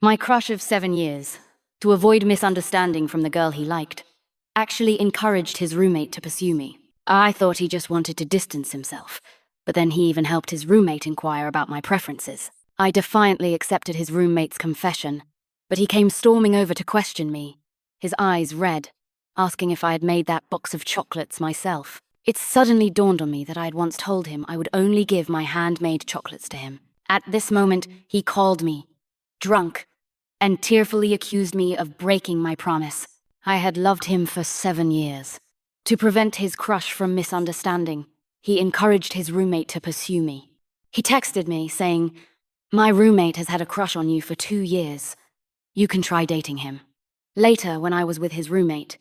My crush of 7 years, to avoid misunderstanding from the girl he liked, actually encouraged his roommate to pursue me. I thought he just wanted to distance himself, but then he even helped his roommate inquire about my preferences. I defiantly accepted his roommate's confession, but he came storming over to question me, his eyes red, asking if I had made that box of chocolates myself. It suddenly dawned on me that I had once told him I would only give my handmade chocolates to him. At this moment, he called me drunk and tearfully accused me of breaking my promise. I had loved him for 7 years. To prevent his crush from misunderstanding, he encouraged his roommate to pursue me. He texted me saying, "My roommate has had a crush on you for 2 years. You can try dating him." Later, when I was with his roommate,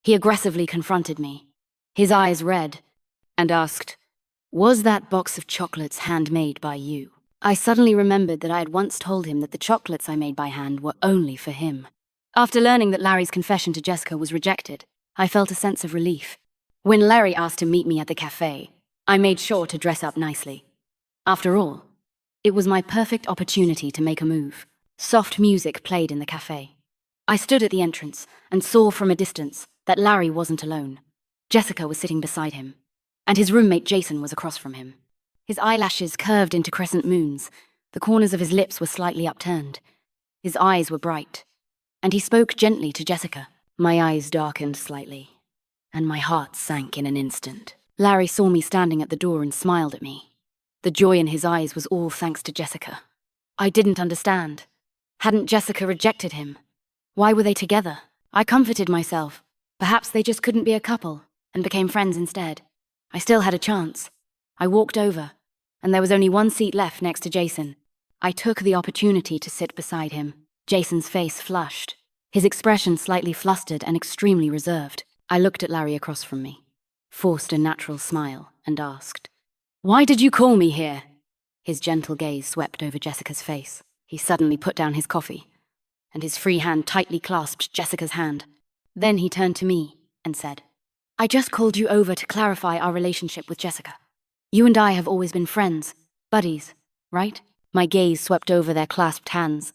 he aggressively confronted me, his eyes red, and asked, "Was that box of chocolates handmade by you?" I suddenly remembered that I had once told him that the chocolates I made by hand were only for him. After learning that Larry's confession to Jessica was rejected, I felt a sense of relief. When Larry asked to meet me at the cafe, I made sure to dress up nicely. After all, it was my perfect opportunity to make a move. Soft music played in the cafe. I stood at the entrance and saw from a distance that Larry wasn't alone. Jessica was sitting beside him, and his roommate Jason was across from him. His eyelashes curved into crescent moons, the corners of his lips were slightly upturned. His eyes were bright, and he spoke gently to Jessica. My eyes darkened slightly, and my heart sank in an instant. Larry saw me standing at the door and smiled at me. The joy in his eyes was all thanks to Jessica. I didn't understand. Hadn't Jessica rejected him? Why were they together? I comforted myself. Perhaps they just couldn't be a couple and became friends instead. I still had a chance. I walked over, and there was only one seat left next to Jason. I took the opportunity to sit beside him. Jason's face flushed, his expression slightly flustered and extremely reserved. I looked at Larry across from me, forced a natural smile, and asked, "Why did you call me here?" His gentle gaze swept over Jessica's face. He suddenly put down his coffee, and his free hand tightly clasped Jessica's hand. Then he turned to me and said, "I just called you over to clarify our relationship with Jessica. You and I have always been friends, buddies, right?" My gaze swept over their clasped hands,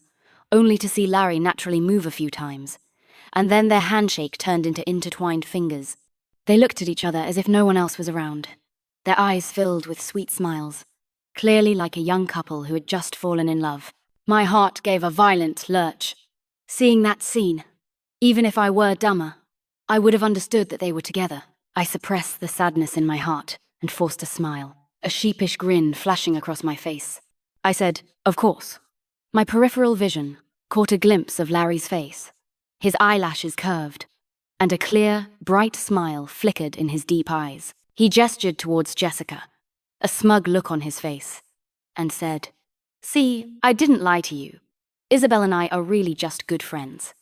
only to see Larry naturally move a few times, and then their handshake turned into intertwined fingers. They looked at each other as if no one else was around, their eyes filled with sweet smiles, clearly like a young couple who had just fallen in love. My heart gave a violent lurch. Seeing that scene, even if I were dumber, I would have understood that they were together. I suppressed the sadness in my heart and forced a smile, a sheepish grin flashing across my face. I said, "Of course." My peripheral vision caught a glimpse of Larry's face. His eyelashes curved, and a clear, bright smile flickered in his deep eyes. He gestured towards Jessica, a smug look on his face, and said, "See, I didn't lie to you. Isabel and I are really just good friends.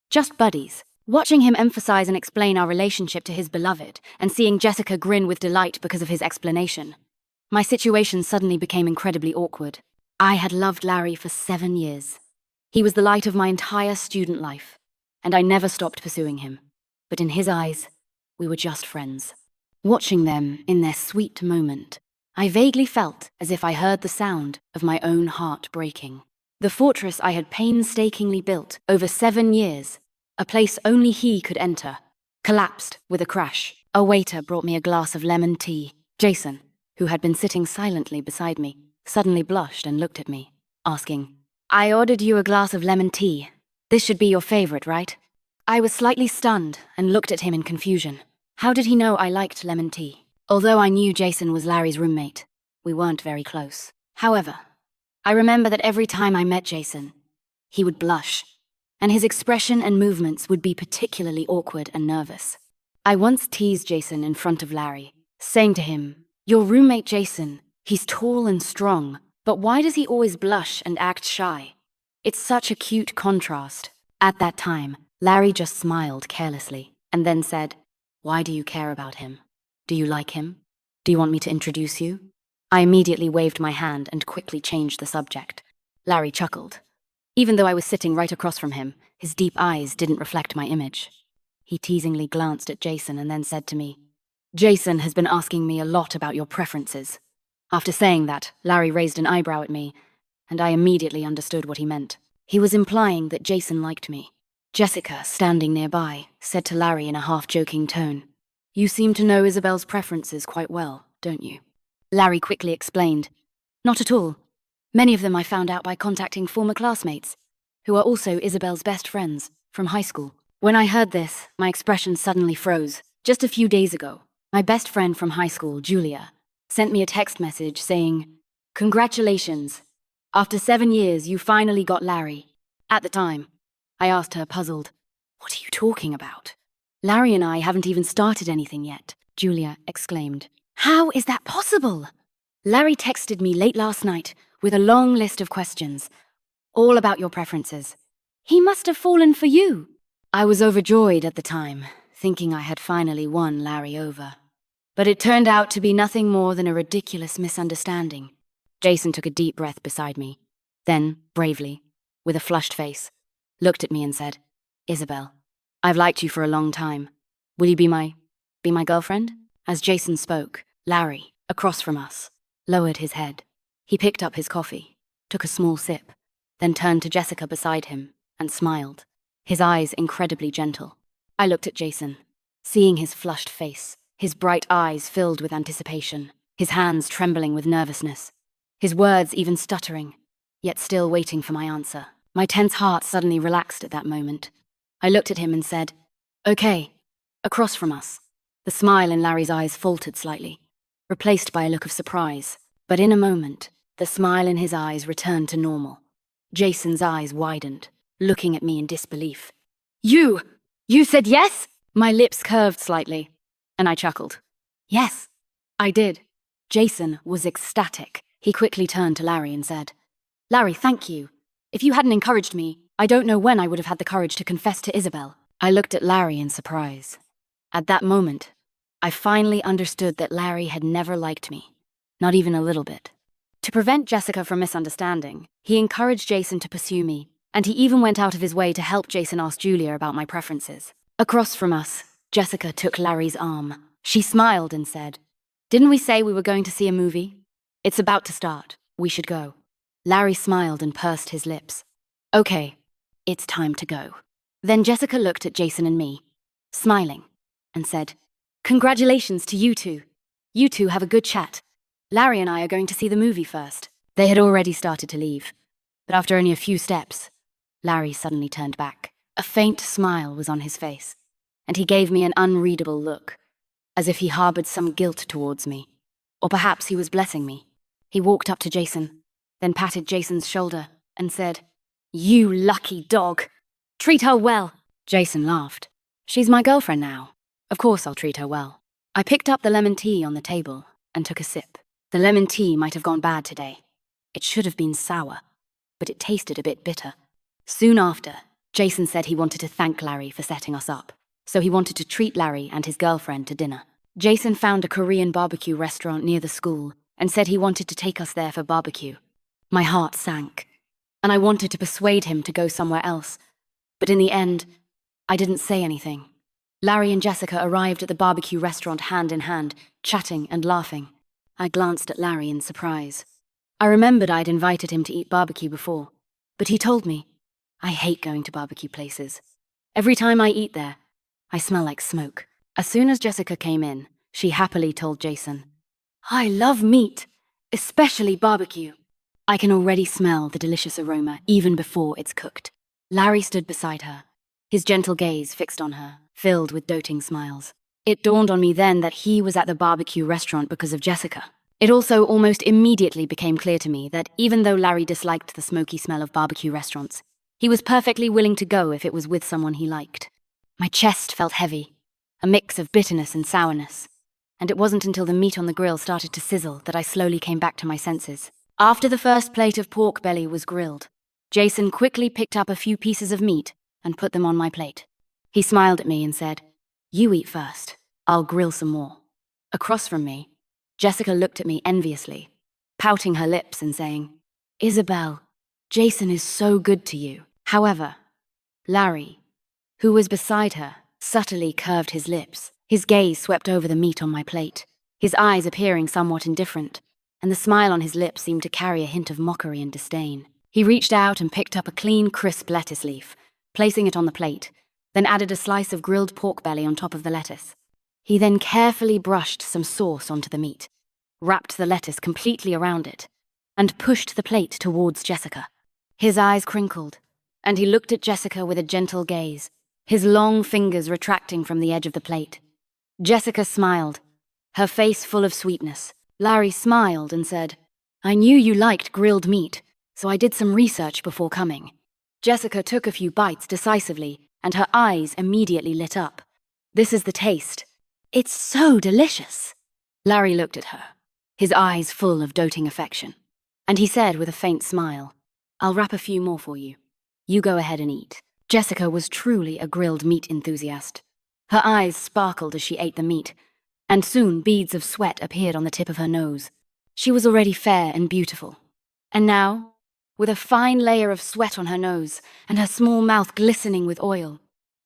Just buddies." Watching him emphasize and explain our relationship to his beloved, and seeing Jessica grin with delight because of his explanation, my situation suddenly became incredibly awkward. I had loved Larry for 7 years. He was the light of my entire student life, and I never stopped pursuing him. But in his eyes, we were just friends. Watching them in their sweet moment, I vaguely felt as if I heard the sound of my own heart breaking. The fortress I had painstakingly built over 7 years, a place only he could enter, collapsed with a crash. A waiter brought me a glass of lemon tea. Jason, who had been sitting silently beside me, suddenly blushed and looked at me, asking, "I ordered you a glass of lemon tea. This should be your favorite, right?" I was slightly stunned and looked at him in confusion. How did he know I liked lemon tea? Although I knew Jason was Larry's roommate, we weren't very close. However, I remember that every time I met Jason, he would blush, and his expression and movements would be particularly awkward and nervous. I once teased Jason in front of Larry, saying to him, "Your roommate Jason, he's tall and strong, but why does he always blush and act shy? It's such a cute contrast." At that time, Larry just smiled carelessly, and then said, "Why do you care about him? Do you like him? Do you want me to introduce you?" I immediately waved my hand and quickly changed the subject. Larry chuckled. Even though I was sitting right across from him, his deep eyes didn't reflect my image. He teasingly glanced at Jason and then said to me, "Jason has been asking me a lot about your preferences." After saying that, Larry raised an eyebrow at me, and I immediately understood what he meant. He was implying that Jason liked me. Jessica, standing nearby, said to Larry in a half-joking tone, "You seem to know Isabel's preferences quite well, don't you?" Larry quickly explained, "Not at all. Many of them I found out by contacting former classmates, who are also Isabel's best friends from high school." When I heard this, my expression suddenly froze. Just a few days ago, my best friend from high school, Julia, sent me a text message saying, "Congratulations. After 7 years, you finally got Larry." At the time, I asked her, puzzled, "What are you talking about?" "Larry and I haven't even started anything yet," Julia exclaimed. "How is that possible?" "Larry texted me late last night with a long list of questions, all about your preferences. He must have fallen for you." I was overjoyed at the time, thinking I had finally won Larry over. But it turned out to be nothing more than a ridiculous misunderstanding. Jason took a deep breath beside me, then, bravely, with a flushed face, looked at me and said, "Isabel, I've liked you for a long time. Will you be my girlfriend?" As Jason spoke, Larry, across from us, lowered his head. He picked up his coffee, took a small sip, then turned to Jessica beside him and smiled, his eyes incredibly gentle. I looked at Jason, seeing his flushed face, his bright eyes filled with anticipation, his hands trembling with nervousness, his words even stuttering, yet still waiting for my answer. My tense heart suddenly relaxed at that moment. I looked at him and said, "Okay," across from us. The smile in Larry's eyes faltered slightly, replaced by a look of surprise. But in a moment, the smile in his eyes returned to normal. Jason's eyes widened, looking at me in disbelief. You said yes?" My lips curved slightly, and I chuckled. "Yes, I did." Jason was ecstatic. He quickly turned to Larry and said, "Larry, thank you. If you hadn't encouraged me, I don't know when I would have had the courage to confess to Isabel." I looked at Larry in surprise. At that moment, I finally understood that Larry had never liked me, not even a little bit. To prevent Jessica from misunderstanding, he encouraged Jason to pursue me, and he even went out of his way to help Jason ask Julia about my preferences. Across from us, Jessica took Larry's arm. She smiled and said, "Didn't we say we were going to see a movie? It's about to start. We should go." Larry smiled and pursed his lips. "Okay, it's time to go." Then Jessica looked at Jason and me, smiling, and said, "Congratulations to you two. You two have a good chat. Larry and I are going to see the movie first." They had already started to leave, but after only a few steps, Larry suddenly turned back. A faint smile was on his face, and he gave me an unreadable look, as if he harbored some guilt towards me, or perhaps he was blessing me. He walked up to Jason, then patted Jason's shoulder and said, "You lucky dog. Treat her well." Jason laughed. "She's my girlfriend now. Of course I'll treat her well." I picked up the lemon tea on the table and took a sip. The lemon tea might have gone bad today. It should have been sour, but it tasted a bit bitter. Soon after, Jason said he wanted to thank Larry for setting us up, so he wanted to treat Larry and his girlfriend to dinner. Jason found a Korean barbecue restaurant near the school and said he wanted to take us there for barbecue. My heart sank, and I wanted to persuade him to go somewhere else, but in the end, I didn't say anything. Larry and Jessica arrived at the barbecue restaurant hand in hand, chatting and laughing. I glanced at Larry in surprise. I remembered I'd invited him to eat barbecue before, but he told me, "I hate going to barbecue places. Every time I eat there, I smell like smoke." As soon as Jessica came in, she happily told Jason, "I love meat, especially barbecue." I can already smell the delicious aroma even before it's cooked. Larry stood beside her, his gentle gaze fixed on her, filled with doting smiles. It dawned on me then that he was at the barbecue restaurant because of Jessica. It also almost immediately became clear to me that even though Larry disliked the smoky smell of barbecue restaurants, he was perfectly willing to go if it was with someone he liked. My chest felt heavy, a mix of bitterness and sourness, and it wasn't until the meat on the grill started to sizzle that I slowly came back to my senses. After the first plate of pork belly was grilled, Jason quickly picked up a few pieces of meat and put them on my plate. He smiled at me and said, "You eat first. I'll grill some more." Across from me, Jessica looked at me enviously, pouting her lips and saying, "Isabel, Jason is so good to you." However, Larry, who was beside her, subtly curved his lips. His gaze swept over the meat on my plate, his eyes appearing somewhat indifferent, and the smile on his lips seemed to carry a hint of mockery and disdain. He reached out and picked up a clean, crisp lettuce leaf, placing it on the plate, then added a slice of grilled pork belly on top of the lettuce. He then carefully brushed some sauce onto the meat, wrapped the lettuce completely around it, and pushed the plate towards Jessica. His eyes crinkled, and he looked at Jessica with a gentle gaze, his long fingers retracting from the edge of the plate. Jessica smiled, her face full of sweetness. Larry smiled and said, "I knew you liked grilled meat, so I did some research before coming." Jessica took a few bites decisively, and her eyes immediately lit up. "This is the taste. It's so delicious." Larry looked at her, his eyes full of doting affection, and he said with a faint smile, "I'll wrap a few more for you. You go ahead and eat." Jessica was truly a grilled meat enthusiast. Her eyes sparkled as she ate the meat, and soon beads of sweat appeared on the tip of her nose. She was already fair and beautiful, and now, with a fine layer of sweat on her nose and her small mouth glistening with oil,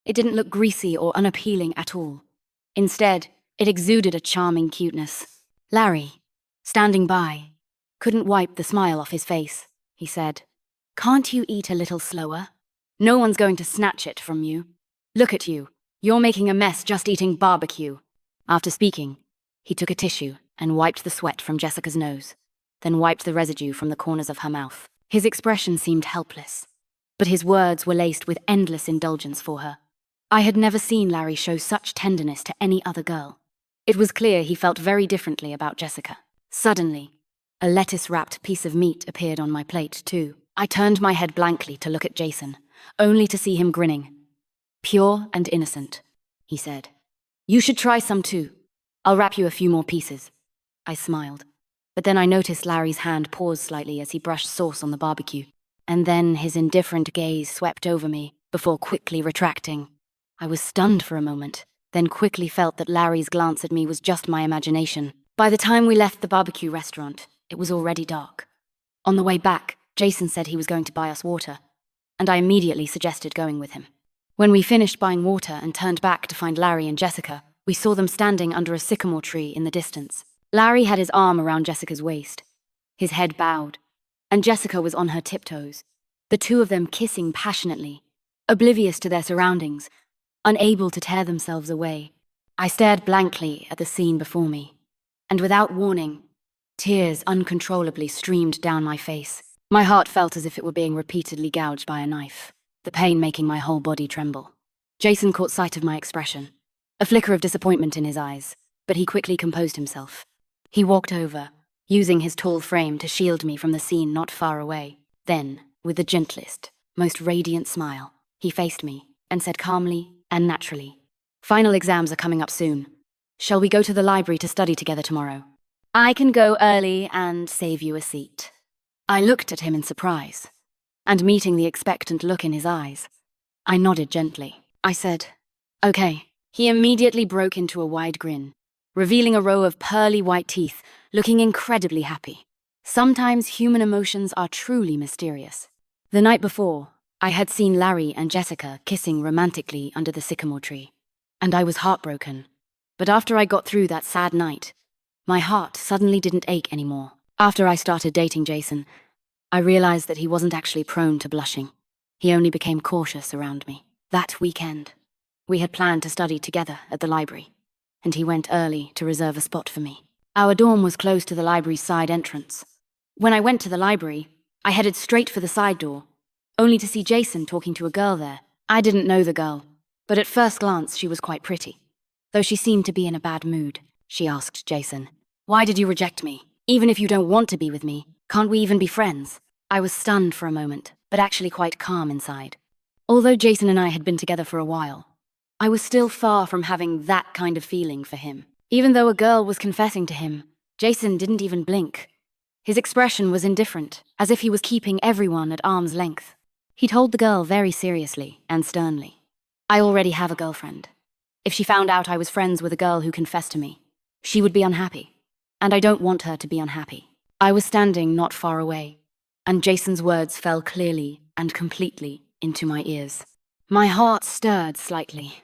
it didn't look greasy or unappealing at all. Instead, it exuded a charming cuteness. Larry, standing by, couldn't wipe the smile off his face. He said, "Can't you eat a little slower? No one's going to snatch it from you. Look at you. You're making a mess just eating barbecue." After speaking, he took a tissue and wiped the sweat from Jessica's nose, then wiped the residue from the corners of her mouth. His expression seemed helpless, but his words were laced with endless indulgence for her. I had never seen Larry show such tenderness to any other girl. It was clear he felt very differently about Jessica. Suddenly, a lettuce-wrapped piece of meat appeared on my plate, too. I turned my head blankly to look at Jason, only to see him grinning. "Pure and innocent," he said. "You should try some too. I'll wrap you a few more pieces." I smiled, but then I noticed Larry's hand pause slightly as he brushed sauce on the barbecue, and then his indifferent gaze swept over me before quickly retracting. I was stunned for a moment, then quickly felt that Larry's glance at me was just my imagination. By the time we left the barbecue restaurant, it was already dark. On the way back, Jason said he was going to buy us water, and I immediately suggested going with him. When we finished buying water and turned back to find Larry and Jessica, we saw them standing under a sycamore tree in the distance. Larry had his arm around Jessica's waist, his head bowed, and Jessica was on her tiptoes, the two of them kissing passionately, oblivious to their surroundings, unable to tear themselves away. I stared blankly at the scene before me, and without warning, tears uncontrollably streamed down my face. My heart felt as if it were being repeatedly gouged by a knife, the pain making my whole body tremble. Jason caught sight of my expression, a flicker of disappointment in his eyes, but he quickly composed himself. He walked over, using his tall frame to shield me from the scene not far away. Then, with the gentlest, most radiant smile, he faced me and said calmly and naturally, "Final exams are coming up soon. Shall we go to the library to study together tomorrow? I can go early and save you a seat." I looked at him in surprise, and meeting the expectant look in his eyes, I nodded gently. I said, "Okay." He immediately broke into a wide grin, revealing a row of pearly white teeth, looking incredibly happy. Sometimes human emotions are truly mysterious. The night before, I had seen Larry and Jessica kissing romantically under the sycamore tree, and I was heartbroken. But after I got through that sad night, my heart suddenly didn't ache anymore. After I started dating Jason, I realized that he wasn't actually prone to blushing. He only became cautious around me. That weekend, we had planned to study together at the library, and he went early to reserve a spot for me. Our dorm was close to the library's side entrance. When I went to the library, I headed straight for the side door, only to see Jason talking to a girl there. I didn't know the girl, but at first glance she was quite pretty. Though she seemed to be in a bad mood, she asked Jason, "Why did you reject me? Even if you don't want to be with me, can't we even be friends?" I was stunned for a moment, but actually quite calm inside. Although Jason and I had been together for a while, I was still far from having that kind of feeling for him. Even though a girl was confessing to him, Jason didn't even blink. His expression was indifferent, as if he was keeping everyone at arm's length. He told the girl very seriously and sternly, "I already have a girlfriend. If she found out I was friends with a girl who confessed to me, she would be unhappy, and I don't want her to be unhappy." I was standing not far away, and Jason's words fell clearly and completely into my ears. My heart stirred slightly,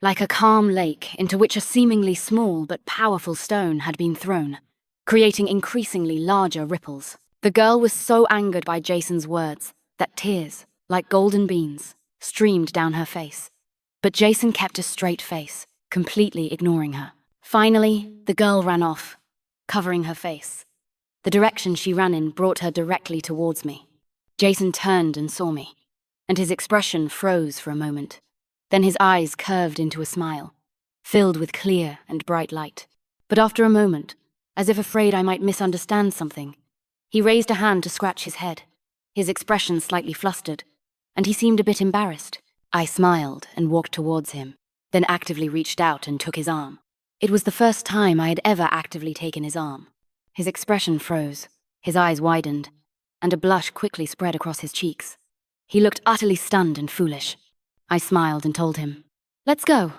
like a calm lake into which a seemingly small but powerful stone had been thrown, creating increasingly larger ripples. The girl was so angered by Jason's words that tears, like golden beans, streamed down her face. But Jason kept a straight face, completely ignoring her. Finally, the girl ran off, covering her face. The direction she ran in brought her directly towards me. Jason turned and saw me, and his expression froze for a moment. Then his eyes curved into a smile, filled with clear and bright light. But after a moment, as if afraid I might misunderstand something, he raised a hand to scratch his head, his expression slightly flustered, and he seemed a bit embarrassed. I smiled and walked towards him, then actively reached out and took his arm. It was the first time I had ever actively taken his arm. His expression froze, his eyes widened, and a blush quickly spread across his cheeks. He looked utterly stunned and foolish. I smiled and told him, "Let's go.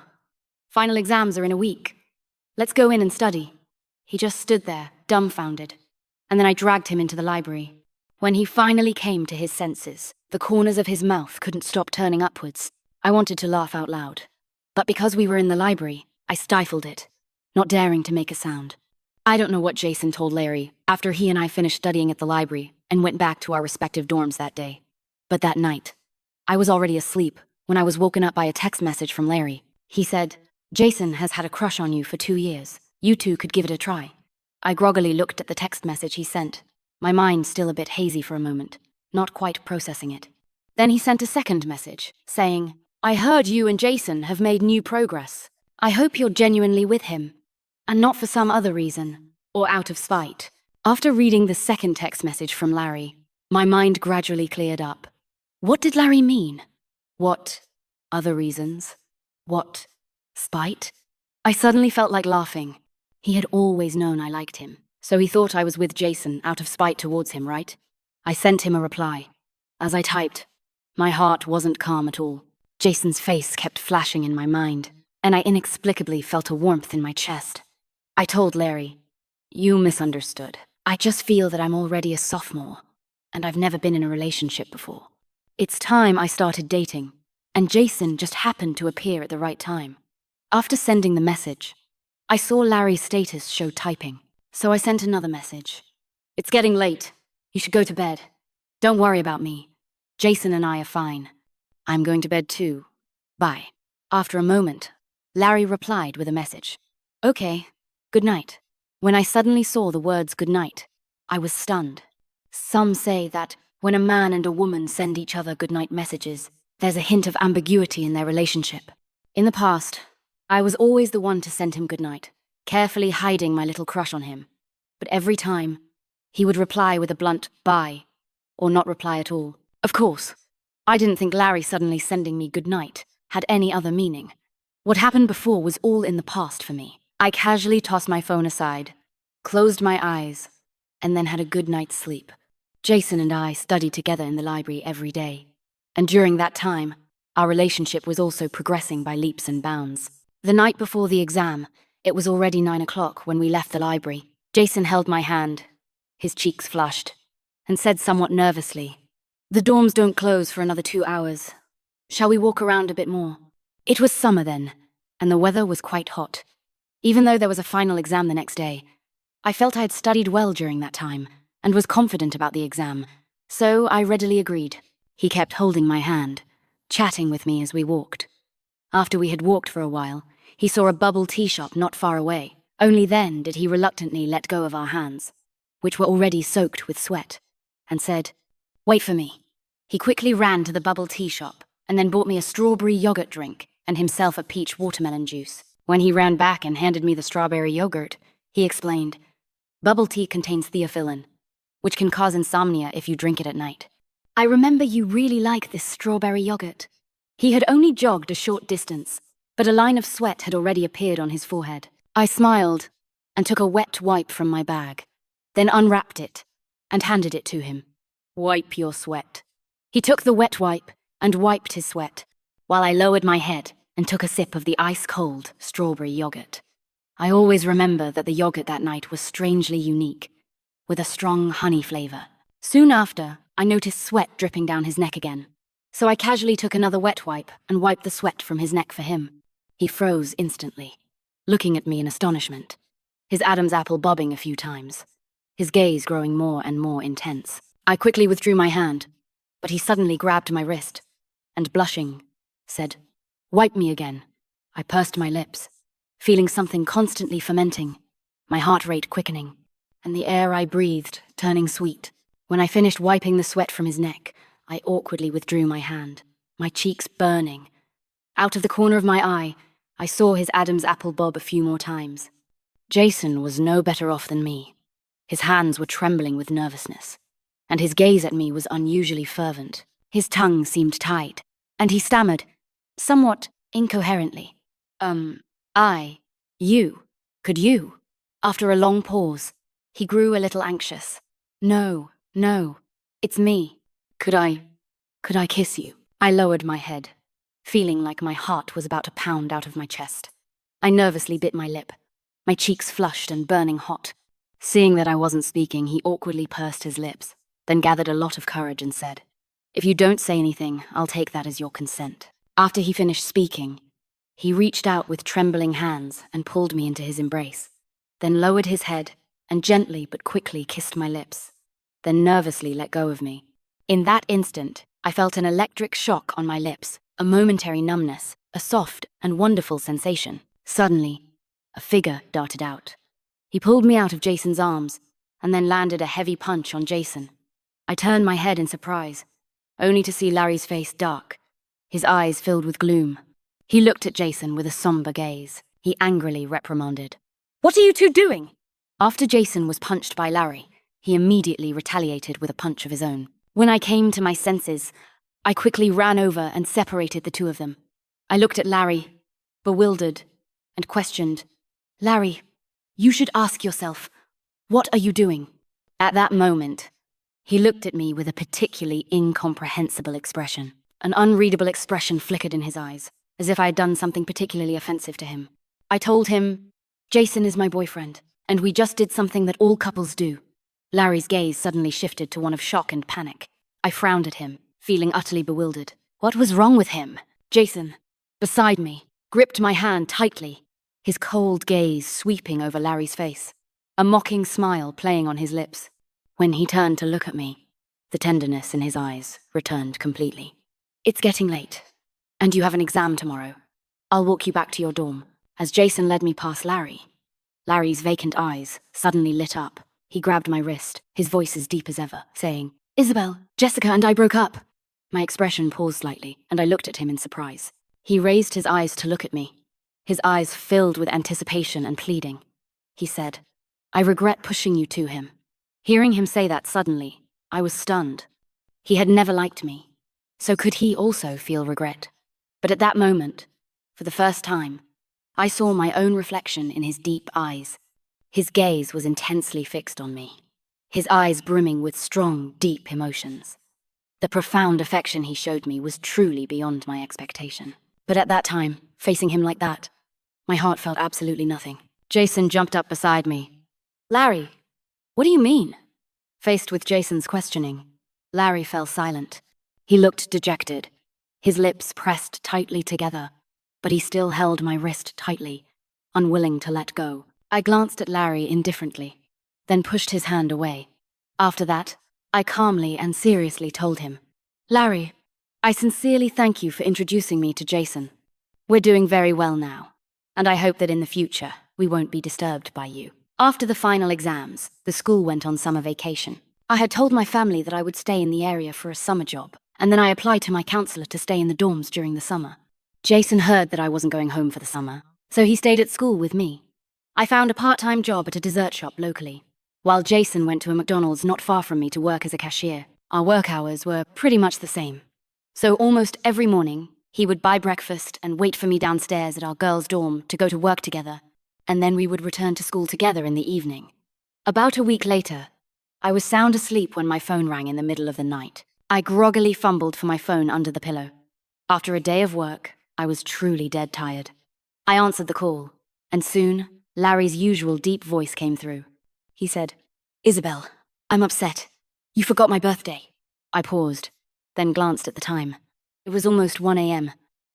Final exams are in a week. Let's go in and study." He just stood there, dumbfounded, and then I dragged him into the library. When he finally came to his senses, the corners of his mouth couldn't stop turning upwards. I wanted to laugh out loud, but because we were in the library, I stifled it, not daring to make a sound. I don't know what Jason told Larry after he and I finished studying at the library and went back to our respective dorms that day. But that night, I was already asleep when I was woken up by a text message from Larry. He said, "Jason has had a crush on you for 2 years. You two could give it a try." I groggily looked at the text message he sent, my mind still a bit hazy for a moment, not quite processing it. Then he sent a second message, saying, "I heard you and Jason have made new progress. I hope you're genuinely with him, and not for some other reason, or out of spite." After reading the second text message from Larry, my mind gradually cleared up. What did Larry mean? What other reasons? What spite? I suddenly felt like laughing. He had always known I liked him, so he thought I was with Jason out of spite towards him, right? I sent him a reply. As I typed, my heart wasn't calm at all. Jason's face kept flashing in my mind, and I inexplicably felt a warmth in my chest. I told Larry, "You misunderstood. I just feel that I'm already a sophomore, and I've never been in a relationship before. It's time I started dating, and Jason just happened to appear at the right time." After sending the message, I saw Larry's status show typing, so I sent another message. "It's getting late. You should go to bed. Don't worry about me. Jason and I are fine. I'm going to bed too. Bye." After a moment, Larry replied with a message. "Okay, good night." When I suddenly saw the words "good night," I was stunned. Some say that when a man and a woman send each other goodnight messages, there's a hint of ambiguity in their relationship. In the past, I was always the one to send him goodnight, carefully hiding my little crush on him. But every time, he would reply with a blunt "bye," or not reply at all. Of course, I didn't think Larry suddenly sending me goodnight had any other meaning. What happened before was all in the past for me. I casually tossed my phone aside, closed my eyes, and then had a good night's sleep. Jason and I studied together in the library every day, and during that time, our relationship was also progressing by leaps and bounds. The night before the exam, it was already 9 o'clock when we left the library. Jason held my hand, his cheeks flushed, and said somewhat nervously, "The dorms don't close for another 2 hours. Shall we walk around a bit more?" It was summer then, and the weather was quite hot. Even though there was a final exam the next day, I felt I had studied well during that time and was confident about the exam, so I readily agreed. He kept holding my hand, chatting with me as we walked. After we had walked for a while, he saw a bubble tea shop not far away. Only then did he reluctantly let go of our hands, which were already soaked with sweat, and said, "Wait for me." He quickly ran to the bubble tea shop and then bought me a strawberry yogurt drink and himself a peach watermelon juice. When he ran back and handed me the strawberry yogurt, he explained, "Bubble tea contains theophylline, which can cause insomnia if you drink it at night. I remember you really like this strawberry yogurt." He had only jogged a short distance, but a line of sweat had already appeared on his forehead. I smiled and took a wet wipe from my bag, then unwrapped it and handed it to him. "Wipe your sweat." He took the wet wipe and wiped his sweat, while I lowered my head and took a sip of the ice-cold strawberry yogurt. I always remember that the yogurt that night was strangely unique, with a strong honey flavor. Soon after, I noticed sweat dripping down his neck again, so I casually took another wet wipe and wiped the sweat from his neck for him. He froze instantly, looking at me in astonishment, his Adam's apple bobbing a few times. his gaze growing more and more intense. I quickly withdrew my hand, but he suddenly grabbed my wrist and, blushing, said, "Wipe me again." I pursed my lips, feeling something constantly fermenting, my heart rate quickening, and the air I breathed turning sweet. When I finished wiping the sweat from his neck, I awkwardly withdrew my hand, my cheeks burning. Out of the corner of my eye, I saw his Adam's apple bob a few more times. Jason was no better off than me. His hands were trembling with nervousness, and his gaze at me was unusually fervent. His tongue seemed tied, and he stammered, somewhat incoherently, could you? After a long pause, he grew a little anxious. No, it's me. Could I kiss you? I lowered my head, feeling like my heart was about to pound out of my chest. I nervously bit my lip, my cheeks flushed and burning hot. Seeing that I wasn't speaking, he awkwardly pursed his lips, then gathered a lot of courage and said, "If you don't say anything, I'll take that as your consent." After he finished speaking, he reached out with trembling hands and pulled me into his embrace, then lowered his head and gently but quickly kissed my lips, then nervously let go of me. In that instant, I felt an electric shock on my lips, a momentary numbness, a soft and wonderful sensation. Suddenly, a figure darted out. He pulled me out of Jason's arms and then landed a heavy punch on Jason. I turned my head in surprise, only to see Larry's face dark, his eyes filled with gloom. He looked at Jason with a somber gaze. He angrily reprimanded, "What are you two doing?" After Jason was punched by Larry, he immediately retaliated with a punch of his own. When I came to my senses, I quickly ran over and separated the two of them. I looked at Larry, bewildered, and questioned, "Larry, you should ask yourself, what are you doing?" At that moment, he looked at me with a particularly incomprehensible expression. An unreadable expression flickered in his eyes, as if I had done something particularly offensive to him. I told him, "Jason is my boyfriend, and we just did something that all couples do." Larry's gaze suddenly shifted to one of shock and panic. I frowned at him, feeling utterly bewildered. What was wrong with him? Jason, beside me, gripped my hand tightly, his cold gaze sweeping over Larry's face, a mocking smile playing on his lips. When he turned to look at me, the tenderness in his eyes returned completely. "It's getting late, and you have an exam tomorrow. I'll walk you back to your dorm." As Jason led me past Larry, Larry's vacant eyes suddenly lit up. He grabbed my wrist, his voice as deep as ever, saying, "Isabel, Jessica and I broke up." My expression paused slightly, and I looked at him in surprise. He raised his eyes to look at me, his eyes filled with anticipation and pleading. He said, "I regret pushing you to him." Hearing him say that suddenly, I was stunned. He had never liked me, so could he also feel regret? But at that moment, for the first time, I saw my own reflection in his deep eyes. His gaze was intensely fixed on me, his eyes brimming with strong, deep emotions. The profound affection he showed me was truly beyond my expectation. But at that time, facing him like that, my heart felt absolutely nothing. Jason jumped up beside me. "Larry, what do you mean?" Faced with Jason's questioning, Larry fell silent. He looked dejected, his lips pressed tightly together, but he still held my wrist tightly, unwilling to let go. I glanced at Larry indifferently, then pushed his hand away. After that, I calmly and seriously told him, "Larry, I sincerely thank you for introducing me to Jason. We're doing very well now, and I hope that in the future we won't be disturbed by you." After the final exams, the school went on summer vacation. I had told my family that I would stay in the area for a summer job, and then I applied to my counselor to stay in the dorms during the summer. Jason heard that I wasn't going home for the summer, so he stayed at school with me. I found a part-time job at a dessert shop locally, while Jason went to a McDonald's not far from me to work as a cashier. Our work hours were pretty much the same. So almost every morning, he would buy breakfast and wait for me downstairs at our girls' dorm to go to work together, and then we would return to school together in the evening. About a week later, I was sound asleep when my phone rang in the middle of the night. I groggily fumbled for my phone under the pillow. After a day of work, I was truly dead tired. I answered the call, and soon, Larry's usual deep voice came through. He said, "Isabel, I'm upset. You forgot my birthday." I paused, then glanced at the time. It was almost 1 a.m.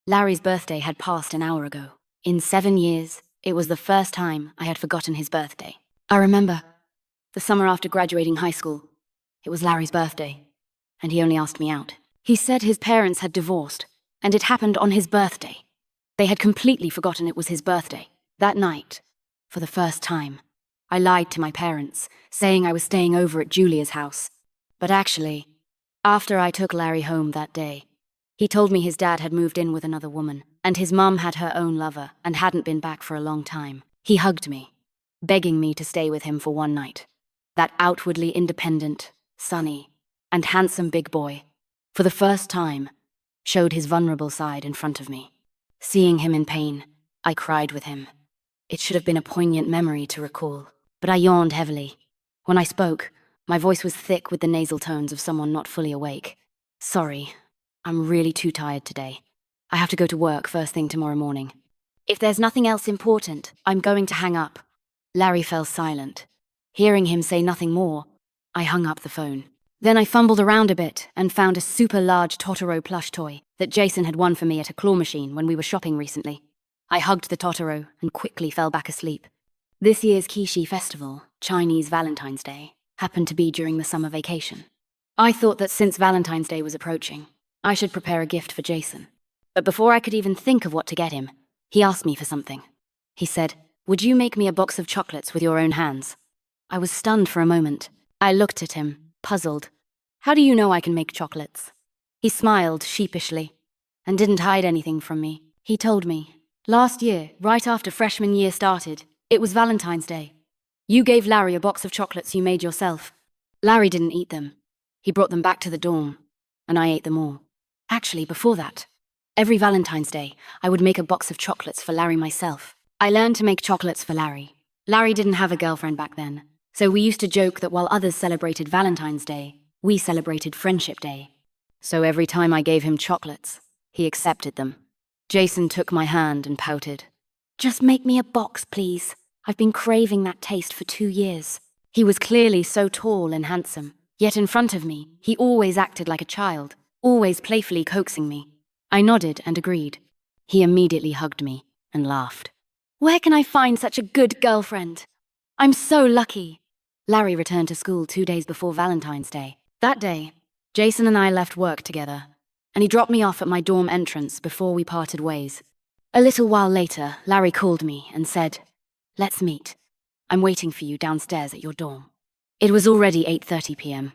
Larry's birthday had passed an hour ago. In 7 years, it was the first time I had forgotten his birthday. I remember, the summer after graduating high school. It was Larry's birthday, and he only asked me out. He said his parents had divorced, and it happened on his birthday. They had completely forgotten it was his birthday. That night, for the first time, I lied to my parents, saying I was staying over at Julia's house. But actually, after I took Larry home that day, he told me his dad had moved in with another woman, and his mum had her own lover and hadn't been back for a long time. He hugged me, begging me to stay with him for one night. That outwardly independent, sunny, and handsome big boy, for the first time, showed his vulnerable side in front of me. Seeing him in pain, I cried with him. It should have been a poignant memory to recall, but I yawned heavily. When I spoke, my voice was thick with the nasal tones of someone not fully awake. Sorry, I'm really too tired today. I have to go to work first thing tomorrow morning. If there's nothing else important, I'm going to hang up. Larry fell silent. Hearing him say nothing more, I hung up the phone. Then I fumbled around a bit and found a super large Totoro plush toy that Jason had won for me at a claw machine when we were shopping recently. I hugged the Totoro and quickly fell back asleep. This year's Kishi Festival, Chinese Valentine's Day, happened to be during the summer vacation. I thought that since Valentine's Day was approaching, I should prepare a gift for Jason. But before I could even think of what to get him, he asked me for something. He said, "Would you make me a box of chocolates with your own hands?" I was stunned for a moment. I looked at him, puzzled. "How do you know I can make chocolates?" He smiled sheepishly and didn't hide anything from me. He told me, "Last year, right after freshman year started, it was Valentine's Day. You gave Larry a box of chocolates you made yourself. Larry didn't eat them. He brought them back to the dorm, and I ate them all. Actually, before that, every Valentine's Day, I would make a box of chocolates for Larry myself. I learned to make chocolates for Larry. Larry didn't have a girlfriend back then, so we used to joke that while others celebrated Valentine's Day, we celebrated Friendship Day. So every time I gave him chocolates, he accepted them." Jason took my hand and pouted. "Just make me a box, please. I've been craving that taste for 2 years." He was clearly so tall and handsome, yet in front of me, he always acted like a child, always playfully coaxing me. I nodded and agreed. He immediately hugged me and laughed. "Where can I find such a good girlfriend? I'm so lucky." Larry returned to school 2 days before Valentine's Day. That day, Jason and I left work together, and he dropped me off at my dorm entrance before we parted ways. A little while later, Larry called me and said, "Let's meet. I'm waiting for you downstairs at your dorm." It was already 8:30 p.m.,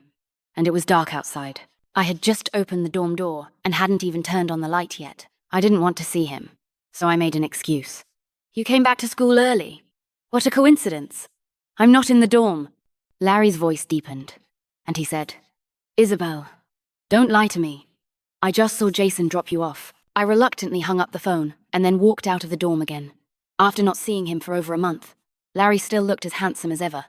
and it was dark outside. I had just opened the dorm door and hadn't even turned on the light yet. I didn't want to see him, so I made an excuse. "You came back to school early? What a coincidence. I'm not in the dorm." Larry's voice deepened, and he said, "Isabel, don't lie to me. I just saw Jason drop you off." I reluctantly hung up the phone and then walked out of the dorm again. After not seeing him for over a month, Larry still looked as handsome as ever,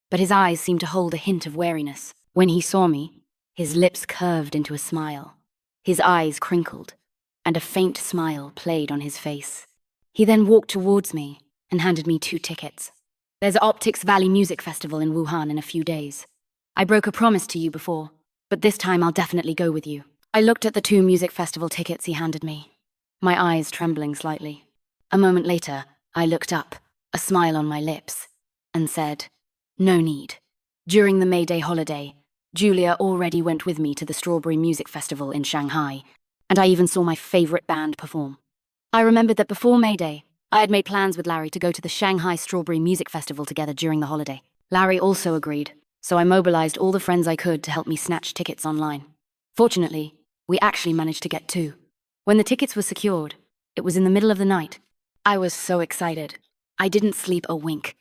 but his eyes seemed to hold a hint of wariness. When he saw me, his lips curved into a smile. His eyes crinkled, and a faint smile played on his face. He then walked towards me and handed me 2 tickets. "There's an Optics Valley Music Festival in Wuhan in a few days. I broke a promise to you before, but this time I'll definitely go with you." I looked at the 2 music festival tickets he handed me, my eyes trembling slightly. A moment later, I looked up, a smile on my lips, and said, "No need." During the May Day holiday, Julia already went with me to the Strawberry Music Festival in Shanghai, and I even saw my favorite band perform. I remembered that before May Day, I had made plans with Larry to go to the Shanghai Strawberry Music Festival together during the holiday. Larry also agreed, so I mobilized all the friends I could to help me snatch tickets online. Fortunately, we actually managed to get 2. When the tickets were secured, it was in the middle of the night. I was so excited. I didn't sleep a wink.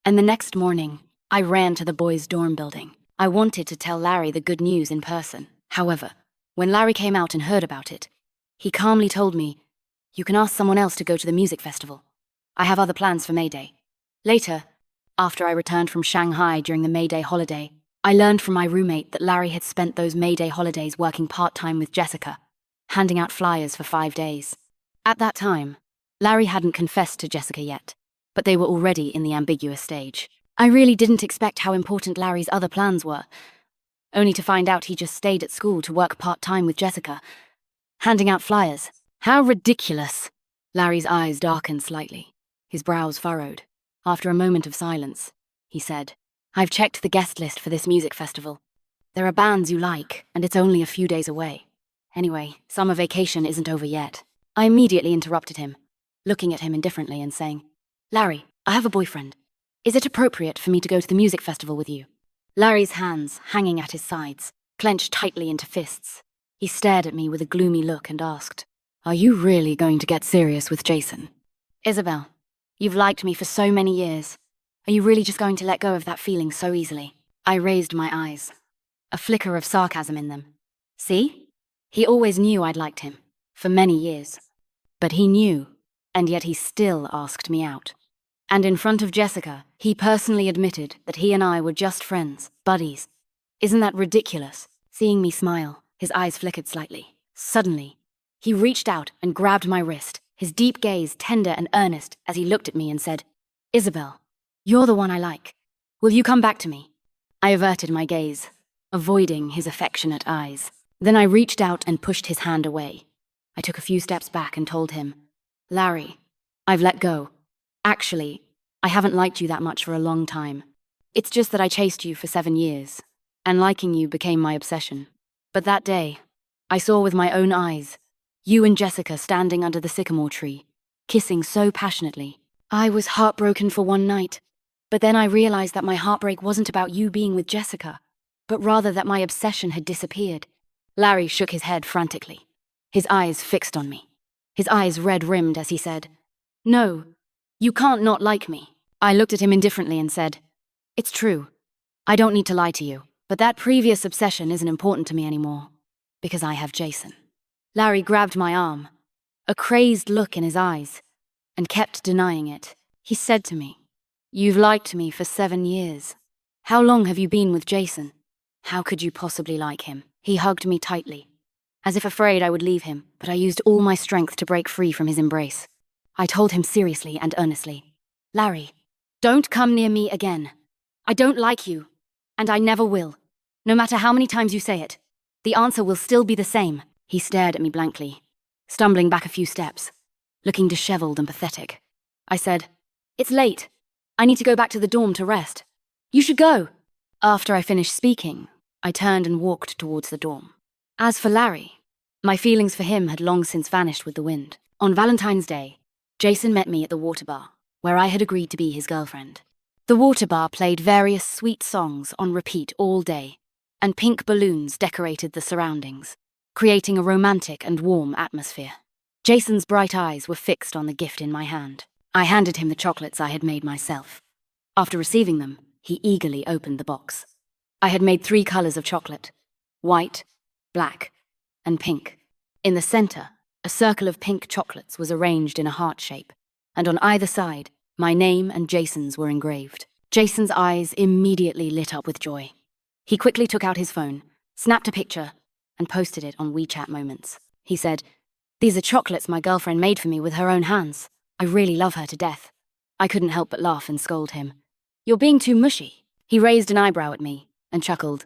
And the next morning, I ran to the boys' dorm building. I wanted to tell Larry the good news in person. However, when Larry came out and heard about it, he calmly told me, "You can ask someone else to go to the music festival. I have other plans for May Day." Later, after I returned from Shanghai during the May Day holiday, I learned from my roommate that Larry had spent those May Day holidays working part-time with Jessica, handing out flyers for 5 days. At that time, Larry hadn't confessed to Jessica yet, but they were already in the ambiguous stage. I really didn't expect how important Larry's other plans were, only to find out he just stayed at school to work part-time with Jessica, handing out flyers. How ridiculous! Larry's eyes darkened slightly, his brows furrowed. After a moment of silence, he said, I've checked the guest list for this music festival. There are bands you like, and it's only a few days away. Anyway, summer vacation isn't over yet. I immediately interrupted him, looking at him indifferently and saying, Larry, I have a boyfriend. Is it appropriate for me to go to the music festival with you? Larry's hands, hanging at his sides, clenched tightly into fists. He stared at me with a gloomy look and asked, Are you really going to get serious with Jason? Isabel, you've liked me for so many years. Are you really just going to let go of that feeling so easily? I raised my eyes, a flicker of sarcasm in them. See? He always knew I'd liked him, for many years. But he knew, and yet he still asked me out. And in front of Jessica, he personally admitted that he and I were just friends, buddies. Isn't that ridiculous? Seeing me smile, his eyes flickered slightly. Suddenly, he reached out and grabbed my wrist, his deep gaze tender and earnest as he looked at me and said, Isabel, you're the one I like. Will you come back to me? I averted my gaze, avoiding his affectionate eyes. Then I reached out and pushed his hand away. I took a few steps back and told him, Larry, I've let go. Actually, I haven't liked you that much for a long time. It's just that I chased you for 7 years, and liking you became my obsession. But that day, I saw with my own eyes, you and Jessica standing under the sycamore tree, kissing so passionately. I was heartbroken for one night, but then I realized that my heartbreak wasn't about you being with Jessica, but rather that my obsession had disappeared. Larry shook his head frantically, his eyes fixed on me, his eyes red-rimmed as he said, No, you can't not like me. I looked at him indifferently and said, It's true. I don't need to lie to you, but that previous obsession isn't important to me anymore, because I have Jason. Larry grabbed my arm, a crazed look in his eyes, and kept denying it. He said to me, You've liked me for 7 years. How long have you been with Jason? How could you possibly like him? He hugged me tightly, as if afraid I would leave him, but I used all my strength to break free from his embrace. I told him seriously and earnestly, Larry, don't come near me again. I don't like you, and I never will. No matter how many times you say it, the answer will still be the same. He stared at me blankly, stumbling back a few steps, looking disheveled and pathetic. I said, It's late. I need to go back to the dorm to rest. You should go. After I finished speaking, I turned and walked towards the dorm. As for Larry, my feelings for him had long since vanished with the wind. On Valentine's Day, Jason met me at the water bar, where I had agreed to be his girlfriend. The water bar played various sweet songs on repeat all day, and pink balloons decorated the surroundings, creating a romantic and warm atmosphere. Jason's bright eyes were fixed on the gift in my hand. I handed him the chocolates I had made myself. After receiving them, he eagerly opened the box. I had made 3 colors of chocolate: white, black, and pink. In the center, a circle of pink chocolates was arranged in a heart shape, and on either side, my name and Jason's were engraved. Jason's eyes immediately lit up with joy. He quickly took out his phone, snapped a picture, and posted it on WeChat Moments. He said, These are chocolates my girlfriend made for me with her own hands. I really love her to death. I couldn't help but laugh and scold him. You're being too mushy. He raised an eyebrow at me and chuckled.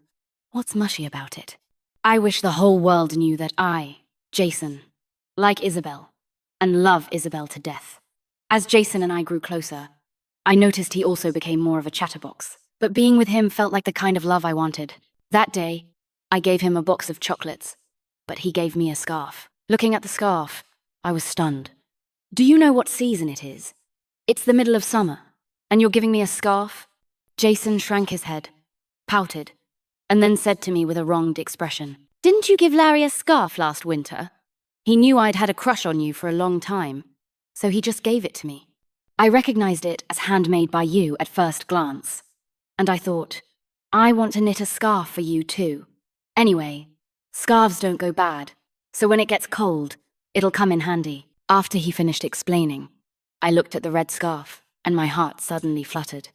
What's mushy about it? I wish the whole world knew that I, Jason, like Isabel, and love Isabel to death. As Jason and I grew closer, I noticed he also became more of a chatterbox, but being with him felt like the kind of love I wanted. That day, I gave him a box of chocolates, but he gave me a scarf. Looking at the scarf, I was stunned. Do you know what season it is? It's the middle of summer, and you're giving me a scarf? Jason shrank his head, pouted, and then said to me with a wronged expression, Didn't you give Larry a scarf last winter? He knew I'd had a crush on you for a long time, so he just gave it to me. I recognized it as handmade by you at first glance, and I thought, I want to knit a scarf for you too. Anyway, scarves don't go bad, so when it gets cold, it'll come in handy. After he finished explaining, I looked at the red scarf, and my heart suddenly fluttered.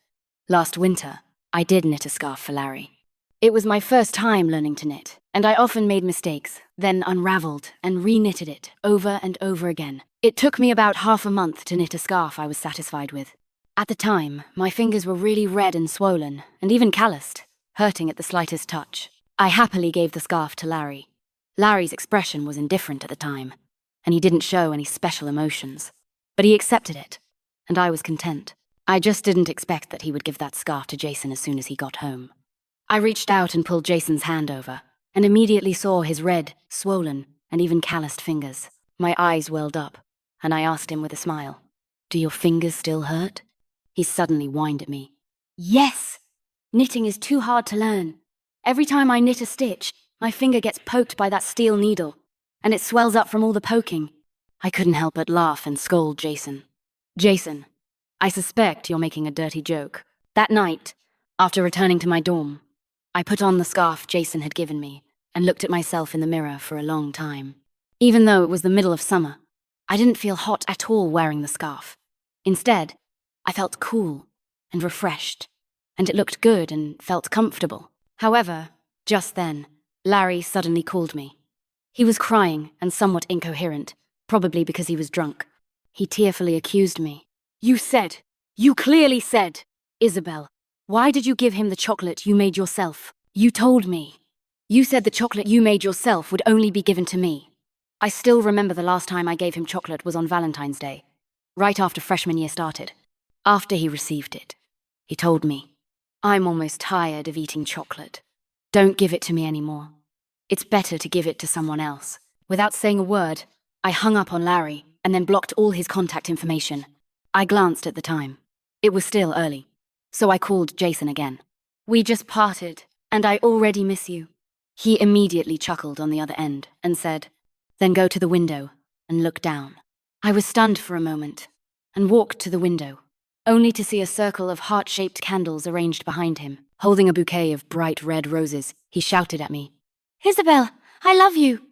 Last winter, I did knit a scarf for Larry. It was my first time learning to knit, and I often made mistakes, then unraveled and re-knitted it over and over again. It took me about half a month to knit a scarf I was satisfied with. At the time, my fingers were really red and swollen, and even calloused, hurting at the slightest touch. I happily gave the scarf to Larry. Larry's expression was indifferent at the time, and he didn't show any special emotions. But he accepted it, and I was content. I just didn't expect that he would give that scarf to Jason as soon as he got home. I reached out and pulled Jason's hand over, and immediately saw his red, swollen, and even calloused fingers. My eyes welled up, and I asked him with a smile, "Do your fingers still hurt?" He suddenly whined at me. "Yes! Knitting is too hard to learn. Every time I knit a stitch, my finger gets poked by that steel needle, and it swells up from all the poking." I couldn't help but laugh and scold Jason. "Jason, I suspect you're making a dirty joke." That night, after returning to my dorm, I put on the scarf Jason had given me and looked at myself in the mirror for a long time. Even though it was the middle of summer, I didn't feel hot at all wearing the scarf. Instead, I felt cool and refreshed, and it looked good and felt comfortable. However, just then, Larry suddenly called me. He was crying and somewhat incoherent, probably because he was drunk. He tearfully accused me. You clearly said, Isabel, why did you give him the chocolate you made yourself? You told me. You said the chocolate you made yourself would only be given to me. I still remember the last time I gave him chocolate was on Valentine's Day, right after freshman year started. After he received it, he told me, "I'm almost tired of eating chocolate. Don't give it to me anymore. It's better to give it to someone else." Without saying a word, I hung up on Larry and then blocked all his contact information. I glanced at the time. It was still early, so I called Jason again. "We just parted, and I already miss you." He immediately chuckled on the other end and said, "Then go to the window and look down." I was stunned for a moment and walked to the window, only to see a circle of heart-shaped candles arranged behind him. Holding a bouquet of bright red roses, he shouted at me, "Isabel, I love you."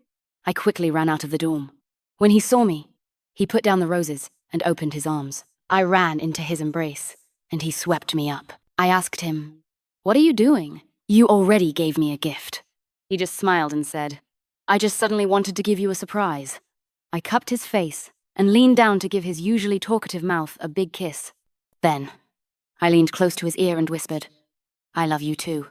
I quickly ran out of the dorm. When he saw me, he put down the roses and opened his arms. I ran into his embrace, and he swept me up. I asked him, "What are you doing? You already gave me a gift." He just smiled and said, "I just suddenly wanted to give you a surprise." I cupped his face and leaned down to give his usually talkative mouth a big kiss. Then, I leaned close to his ear and whispered, "I love you too."